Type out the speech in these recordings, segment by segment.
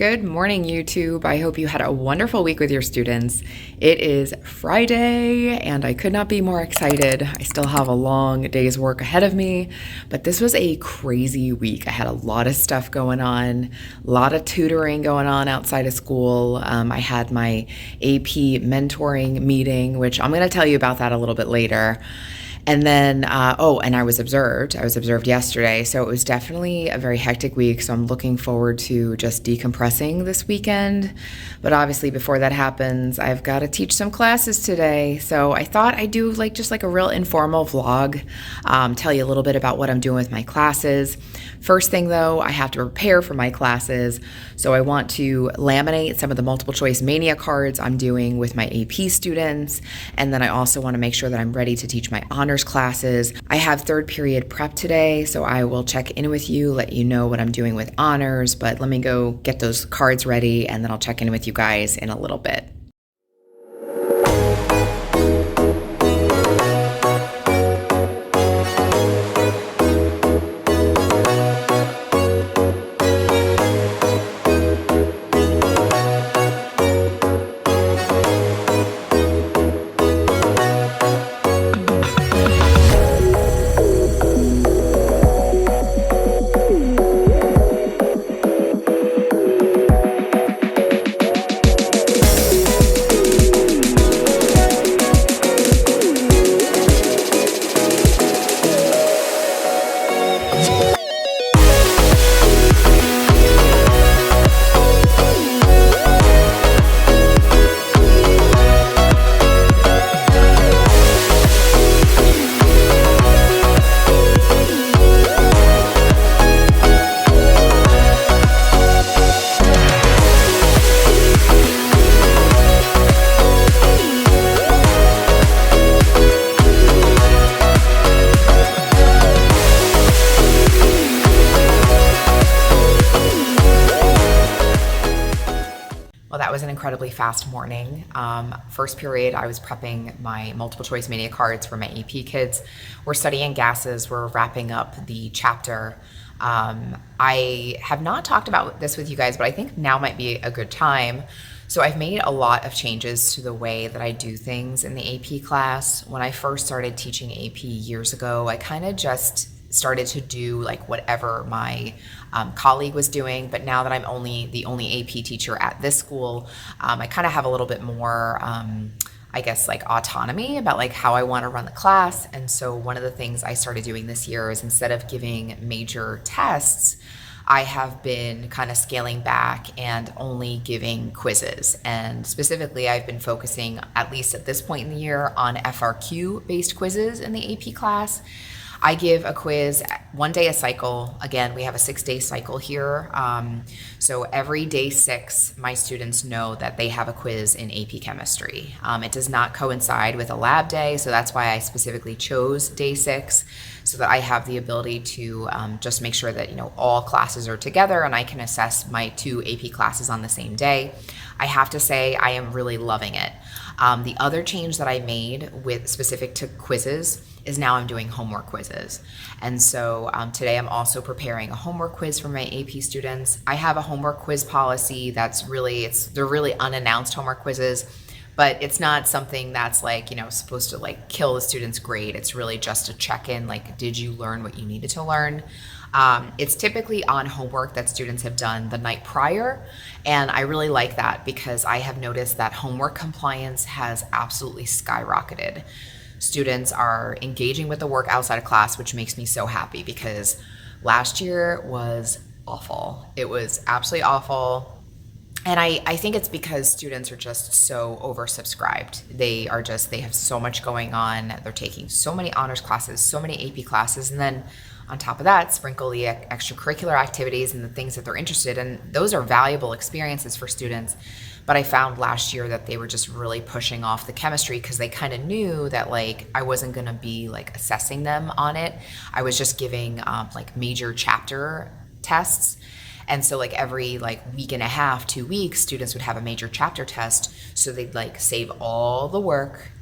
Good morning, YouTube. I hope you had a wonderful week with your students. It is Friday, and I could not be more excited. I still have a long day's work ahead of me, but this was a crazy week. I had a lot of stuff going on, a lot of tutoring going on outside of school. I had my AP mentoring meeting, which I'm going to tell you about that a little bit later. And then, and I was observed. I was observed yesterday. So it was definitely a very hectic week. So I'm looking forward to just decompressing this weekend. But obviously before that happens, I've got to teach some classes today. So I thought I'd do just a real informal vlog, tell you a little bit about what I'm doing with my classes. First thing though, I have to prepare for my classes. So I want to laminate some of the multiple choice mania cards I'm doing with my AP students. And then I also want to make sure that I'm ready to teach my honors classes. I have third period prep today, so I will check in with you, let you know what I'm doing with honors, but let me go get those cards ready and then I'll check in with you guys in a little bit. Was an incredibly fast morning. First period, I was prepping my multiple choice mania cards for my AP kids. We're studying gases. We're wrapping up the chapter. I have not talked about this with you guys, but I think now might be a good time. So I've made a lot of changes to the way that I do things in the AP class. When I first started teaching AP years ago, I kind of just started to do whatever my colleague was doing, but now that I'm the only AP teacher at this school, I kind of have a little bit more autonomy about how I want to run the class. And so one of the things I started doing this year is instead of giving major tests, I have been kind of scaling back and only giving quizzes. And specifically, I've been focusing, at least at this point in the year, on FRQ based quizzes in the AP class. I give a quiz one day a cycle. Again, we have a 6-day cycle here. So every day 6, my students know that they have a quiz in AP chemistry. It does not coincide with a lab day, so that's why I specifically chose day 6, so that I have the ability to just make sure that all classes are together and I can assess my 2 AP classes on the same day. I have to say I am really loving it. The other change that I made with specific to quizzes is now I'm doing homework quizzes. And so today I'm also preparing a homework quiz for my AP students. I have a homework quiz policy they're really unannounced homework quizzes, but it's not something that's supposed to kill the student's grade. It's really just a check-in, did you learn what you needed to learn? It's typically on homework that students have done the night prior, and I really like that because I have noticed that homework compliance has absolutely skyrocketed. Students are engaging with the work outside of class, which makes me so happy because last year was awful. It was absolutely awful. And I think it's because students are just so oversubscribed. They have so much going on. They're taking so many honors classes, so many AP classes, and then on top of that, sprinkle the extracurricular activities and the things that they're interested in. Those are valuable experiences for students. But I found last year that they were just really pushing off the chemistry because they kind of knew that I wasn't going to be assessing them on it. I was just giving major chapter tests. And so every week and a half, 2 weeks, students would have a major chapter test. So they'd save all the work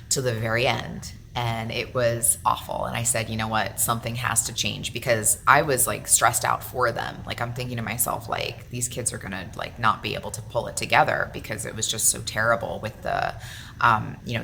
to till the very end, and it was awful. And I said, you know what, something has to change, because I was like stressed out for them. Like, I'm thinking to myself, like, these kids are gonna like not be able to pull it together, because it was just so terrible with the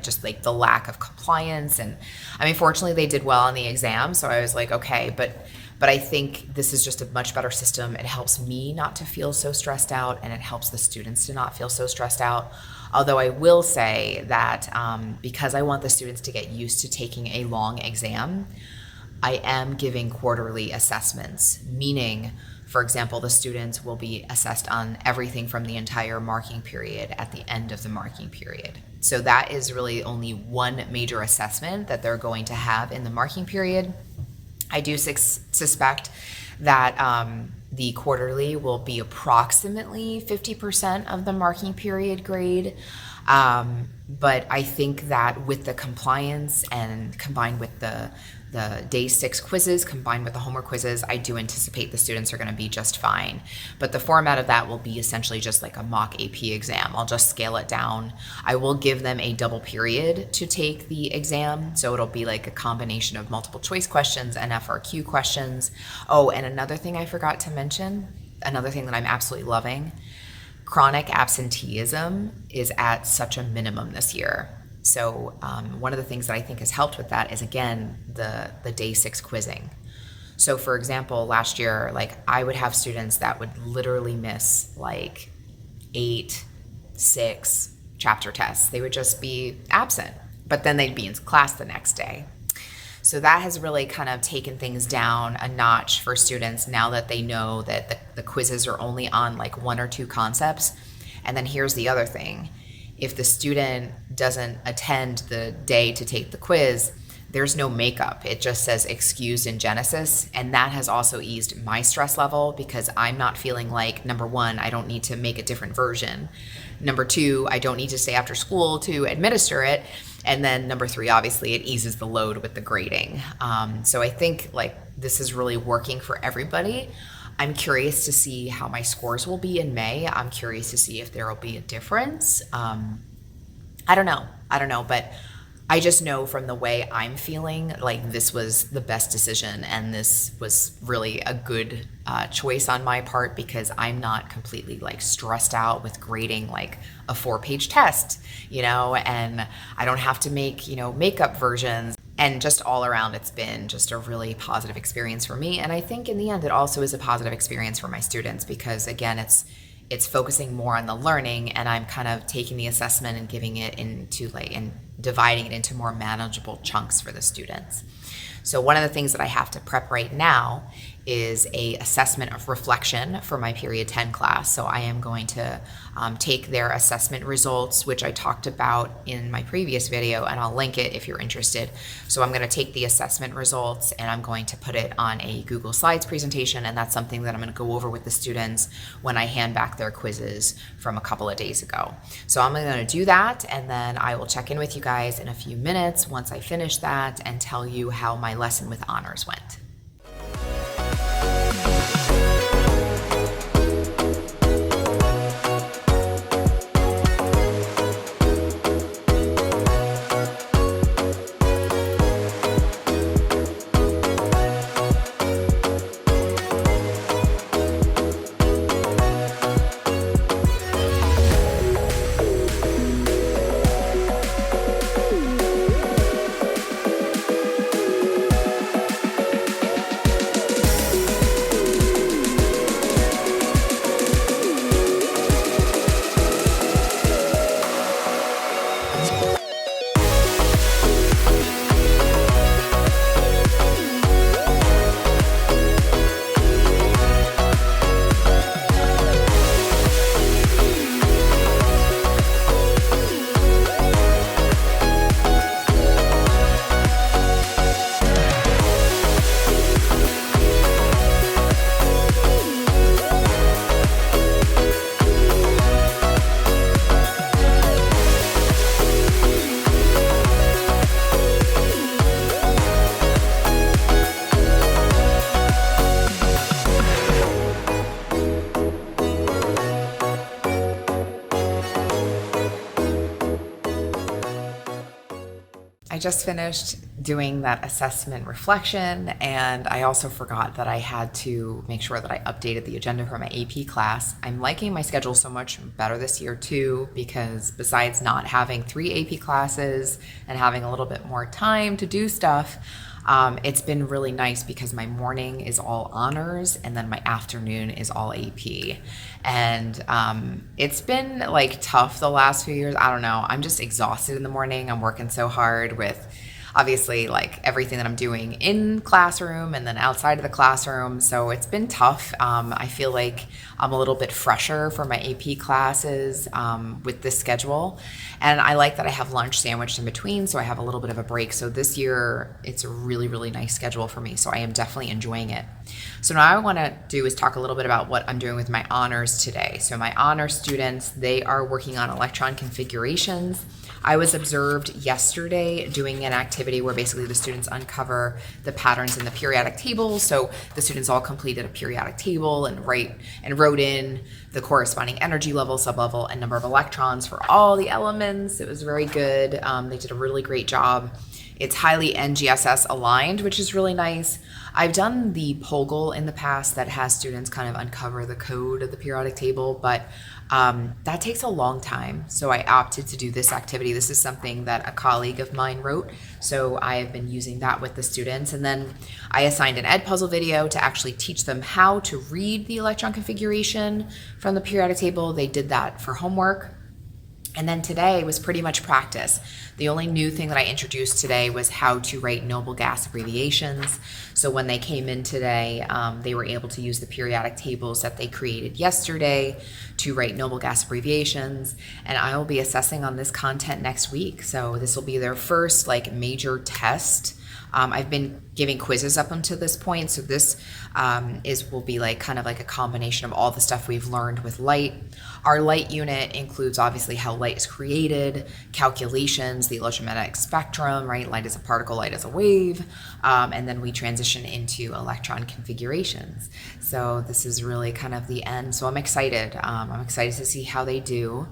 just like the lack of compliance. And I mean, fortunately they did well on the exam, so I was like, okay, but I think this is just a much better system. It helps me not to feel so stressed out, and it helps the students to not feel so stressed out. Although I will say that because I want the students to get used to taking a long exam, I am giving quarterly assessments, meaning, for example, the students will be assessed on everything from the entire marking period at the end of the marking period. So that is really only one major assessment that they're going to have in the marking period. I do suspect that the quarterly will be approximately 50% of the marking period grade. But I think that with the compliance and combined with the day 6 quizzes, combined with the homework quizzes, I do anticipate the students are going to be just fine. But the format of that will be essentially just like a mock AP exam. I'll just scale it down. I will give them a double period to take the exam. So it'll be like a combination of multiple choice questions and FRQ questions. Oh, and another thing I forgot to mention, another thing that I'm absolutely loving, chronic absenteeism is at such a minimum this year. So one of the things that I think has helped with that is, again, the day 6 quizzing. So for example, last year, like, I would have students that would literally miss like 8, 6 chapter tests. They would just be absent, but then they'd be in class the next day. So that has really kind of taken things down a notch for students now that they know that the quizzes are only on like 1 or 2 concepts. And then here's the other thing. If the student doesn't attend the day to take the quiz, there's no makeup. It just says excused in Genesis. And that has also eased my stress level, because I'm not feeling like, number 1, I don't need to make a different version. Number 2, I don't need to stay after school to administer it. And then number 3, obviously it eases the load with the grading. So I think like this is really working for everybody. I'm curious to see how my scores will be in May. I'm curious to see if there will be a difference. I don't know, but I just know from the way I'm feeling, like this was the best decision, and this was really a good choice on my part, because I'm not completely like stressed out with grading like a 4-page test, and I don't have to make, makeup versions. And just all around, it's been just a really positive experience for me. And I think in the end, it also is a positive experience for my students, because again, it's focusing more on the learning, and I'm kind of taking the assessment and giving it into and dividing it into more manageable chunks for the students. So one of the things that I have to prep right now is a assessment of reflection for my period 10 class. So I am going to take their assessment results, which I talked about in my previous video, and I'll link it if you're interested. So I'm going to take the assessment results and I'm going to put it on a Google Slides presentation, and that's something that I'm going to go over with the students when I hand back their quizzes from a couple of days ago. So I'm going to do that, and then I will check in with you guys in a few minutes once I finish that and tell you how my lesson with honors went. just finished doing that assessment reflection, and I also forgot that I had to make sure that I updated the agenda for my AP class. I'm liking my schedule so much better this year too, because besides not having 3 AP classes and having a little bit more time to do stuff, it's been really nice because my morning is all honors and then my afternoon is all AP. And it's been like tough the last few years. I don't know. I'm just exhausted in the morning. I'm working so hard with obviously like everything that I'm doing in classroom and then outside of the classroom. So it's been tough. I feel like I'm a little bit fresher for my AP classes with this schedule. And I like that I have lunch sandwiched in between, so I have a little bit of a break. So this year, it's a really, really nice schedule for me. So I am definitely enjoying it. So now what I want to do is talk a little bit about what I'm doing with my honors today. So my honors students, they are working on electron configurations. I was observed yesterday doing an activity where basically the students uncover the patterns in the periodic table. So the students all completed a periodic table and wrote in the corresponding energy level, sublevel, and number of electrons for all the elements. It was very good. They did a really great job. It's highly NGSS aligned, which is really nice. I've done the POGL in the past that has students kind of uncover the code of the periodic table, but that takes a long time. So I opted to do this activity. This is something that a colleague of mine wrote. So I have been using that with the students. And then I assigned an Edpuzzle video to actually teach them how to read the electron configuration from the periodic table. They did that for homework. And then today was pretty much practice. The only new thing that I introduced today was how to write noble gas abbreviations. So when they came in today, they were able to use the periodic tables that they created yesterday to write noble gas abbreviations. And I will be assessing on this content next week. So this will be their first like major test. I've been giving quizzes up until this point, so this will be like kind of like a combination of all the stuff we've learned with light. Our light unit includes obviously how light is created, calculations, the electromagnetic spectrum, right? Light is a particle, light is a wave, and then we transition into electron configurations. So this is really kind of the end. So I'm excited. I'm excited to see how they do.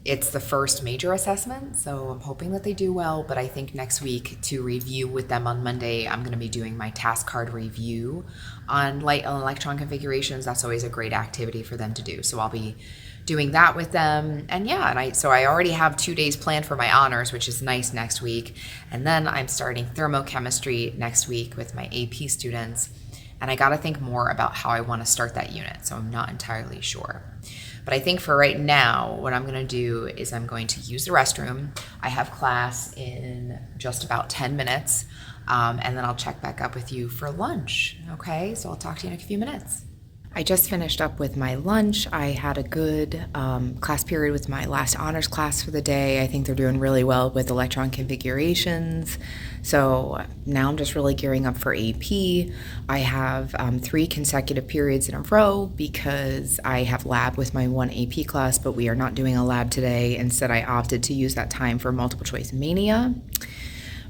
It's the first major assessment, so I'm hoping that they do well, but I think next week to review with them on Monday, I'm going to be doing my task card review on light and electron configurations. That's always a great activity for them to do. So I'll be doing that with them. And yeah, so I already have 2 days planned for my honors, which is nice next week. And then I'm starting thermochemistry next week with my AP students. And I got to think more about how I want to start that unit. So I'm not entirely sure. But I think for right now, what I'm going to do is I'm going to use the restroom. I have class in just about 10 minutes, and then I'll check back up with you for lunch. Okay, so I'll talk to you in a few minutes. I just finished up with my lunch. I had a good class period with my last honors class for the day. I think they're doing really well with electron configurations. So now I'm just really gearing up for AP. I have 3 consecutive periods in a row because I have lab with my one AP class, but we are not doing a lab today. Instead, I opted to use that time for multiple choice mania.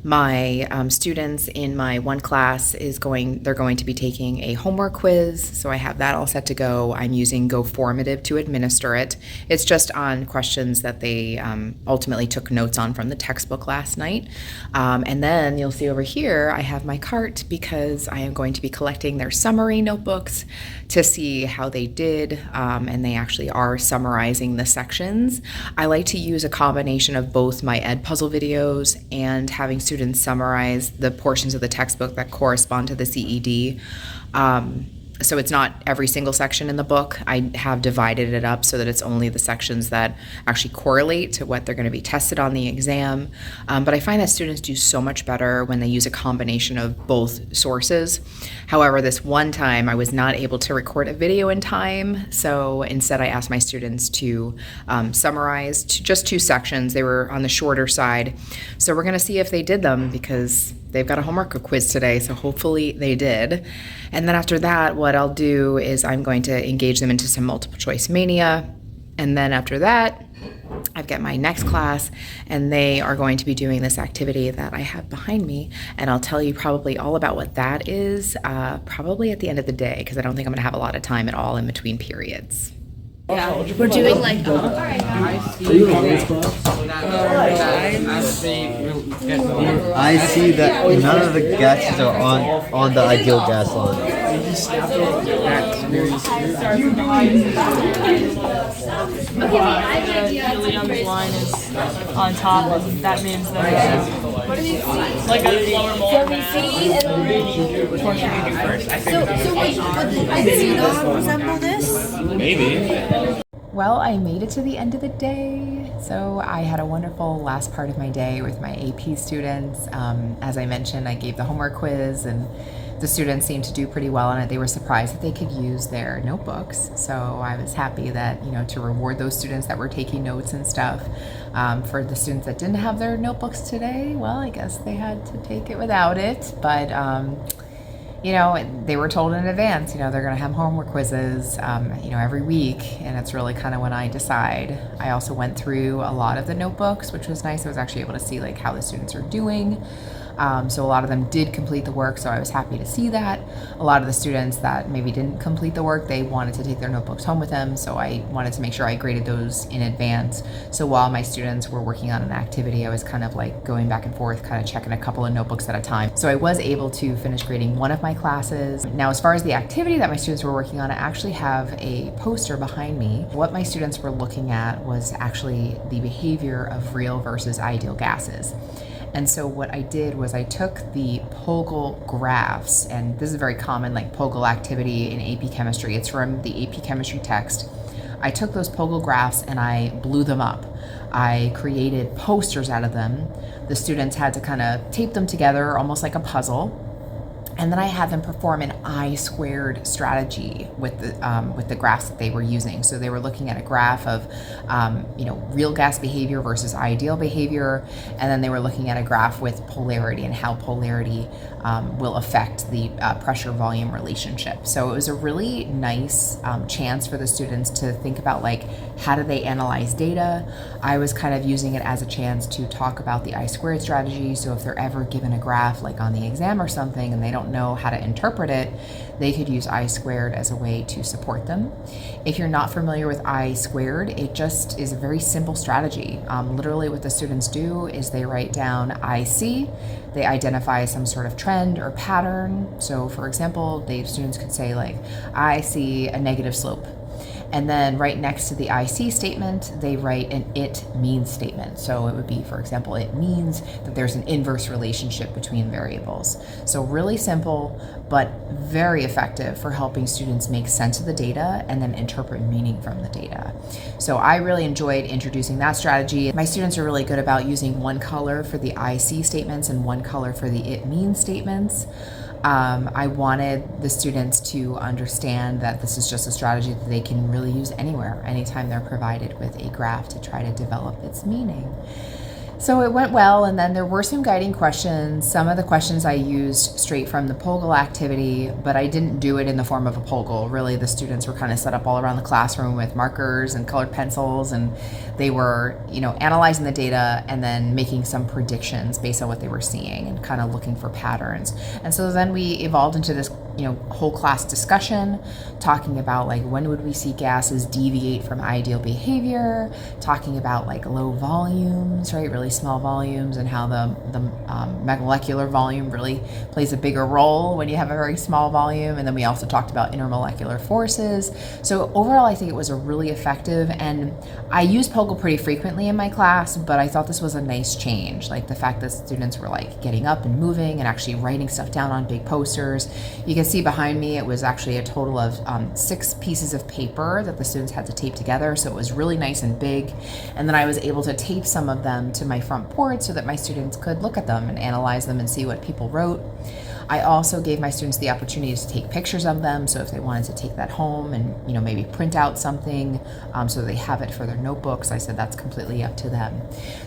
My students in my one class they're going to be taking a homework quiz, so I have that all set to go. I'm using GoFormative to administer it. It's just on questions that they ultimately took notes on from the textbook last night. And then you'll see over here, I have my cart because I am going to be collecting their summary notebooks to see how they did, and they actually are summarizing the sections. I like to use a combination of both my Edpuzzle videos and having students summarize the portions of the textbook that correspond to the CED. So it's not every single section in the book. I have divided it up so that it's only the sections that actually correlate to what they're going to be tested on the exam. But I find that students do so much better when they use a combination of both sources. However, this one time I was not able to record a video in time, so instead I asked my students to summarize just 2 sections. They were on the shorter side. So we're going to see if they did them because they've got a homework quiz today, so hopefully they did. And then after that, what I'll do is I'm going to engage them into some multiple choice mania. And then after that, I've got my next class, and they are going to be doing this activity that I have behind me. And I'll tell you probably all about what that is probably at the end of the day, because I don't think I'm going to have a lot of time at all in between periods. Yeah, we're doing like I see that none of the gases are on the ideal gas line. Helium's line is on top, and that means that it's like a lower molar would xenon resemble this? Maybe. Well, I made it to the end of the day. So I had a wonderful last part of my day with my AP students. As I mentioned, I gave the homework quiz and the students seemed to do pretty well on it. They were surprised that they could use their notebooks. So I was happy that, to reward those students that were taking notes and stuff. For the students that didn't have their notebooks today, well, I guess they had to take it without it. But they were told in advance, they're going to have homework quizzes, every week, and it's really kind of when I decide. I also went through a lot of the notebooks, which was nice. I was actually able to see how the students are doing. So a lot of them did complete the work, so I was happy to see that. A lot of the students that maybe didn't complete the work, they wanted to take their notebooks home with them, so I wanted to make sure I graded those in advance. So while my students were working on an activity, I was kind of going back and forth, kind of checking a couple of notebooks at a time. So I was able to finish grading one of my classes. Now, as far as the activity that my students were working on, I actually have a poster behind me. What my students were looking at was actually the behavior of real versus ideal gases. And so what I did was I took the Pogel graphs, and this is a very common Pogel activity in AP chemistry. It's from the AP chemistry text. I took those Pogel graphs and I blew them up. I created posters out of them. The students had to kind of tape them together almost like a puzzle. And then I had them perform an I-squared strategy with the graphs that they were using. So they were looking at a graph of, real gas behavior versus ideal behavior, and then they were looking at a graph with polarity and how polarity will affect the pressure-volume relationship. So it was a really nice chance for the students to think about how do they analyze data. I was kind of using it as a chance to talk about the I-squared strategy. So if they're ever given a graph on the exam or something and they don't know how to interpret it, they could use I-squared as a way to support them. If you're not familiar with I-squared, it just is a very simple strategy. Literally what the students do is they write down IC, they identify some sort of trend or pattern. So for example, the students could say I see a negative slope. And then right next to the IC statement, they write an it means statement. So it would be, for example, it means that there's an inverse relationship between variables. So really simple, but very effective for helping students make sense of the data and then interpret meaning from the data. So I really enjoyed introducing that strategy. My students are really good about using one color for the IC statements and one color for the it means statements. I wanted the students to understand that this is just a strategy that they can really use anywhere, anytime they're provided with a graph to try to develop its meaning. So it went well, and then there were some guiding questions. Some of the questions I used straight from the Pogel activity, but I didn't do it in the form of a Pogel. Really, the students were kind of set up all around the classroom with markers and colored pencils, and they were, analyzing the data and then making some predictions based on what they were seeing and kind of looking for patterns. And so then we evolved into this, whole class discussion, talking about when would we see gases deviate from ideal behavior, talking about low volumes, right, really small volumes, and how the molecular volume really plays a bigger role when you have a very small volume. And then we also talked about intermolecular forces. So overall, I think it was a really effective, and I use Pogel pretty frequently in my class, but I thought this was a nice change, the fact that students were getting up and moving and actually writing stuff down on big posters. You can see behind me, it was actually a total of 6 pieces of paper that the students had to tape together, so it was really nice and big. And then I was able to tape some of them to my front board so that my students could look at them and analyze them and see what people wrote. I also gave my students the opportunity to take pictures of them, so if they wanted to take that home and maybe print out something so they have it for their notebooks, I said that's completely up to them.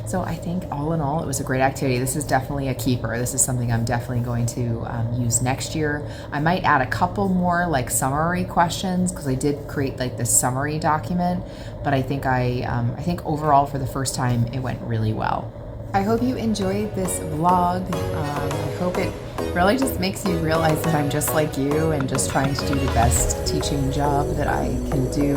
So I think all in all, it was a great activity. This is definitely a keeper. This is something I'm definitely going to use next year. I might add a couple more summary questions, because I did create this summary document, but I think I think overall for the first time it went really well. I hope you enjoyed this vlog. I hope it really just makes you realize that I'm just like you and just trying to do the best teaching job that I can do.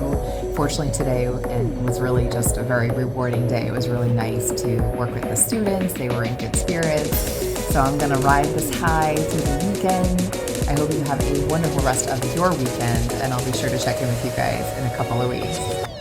Fortunately today and was really just a very rewarding day. It was really nice to work with the students. They were in good spirits. So I'm gonna ride this high through the weekend. I hope you have a wonderful rest of your weekend, and I'll be sure to check in with you guys in a couple of weeks.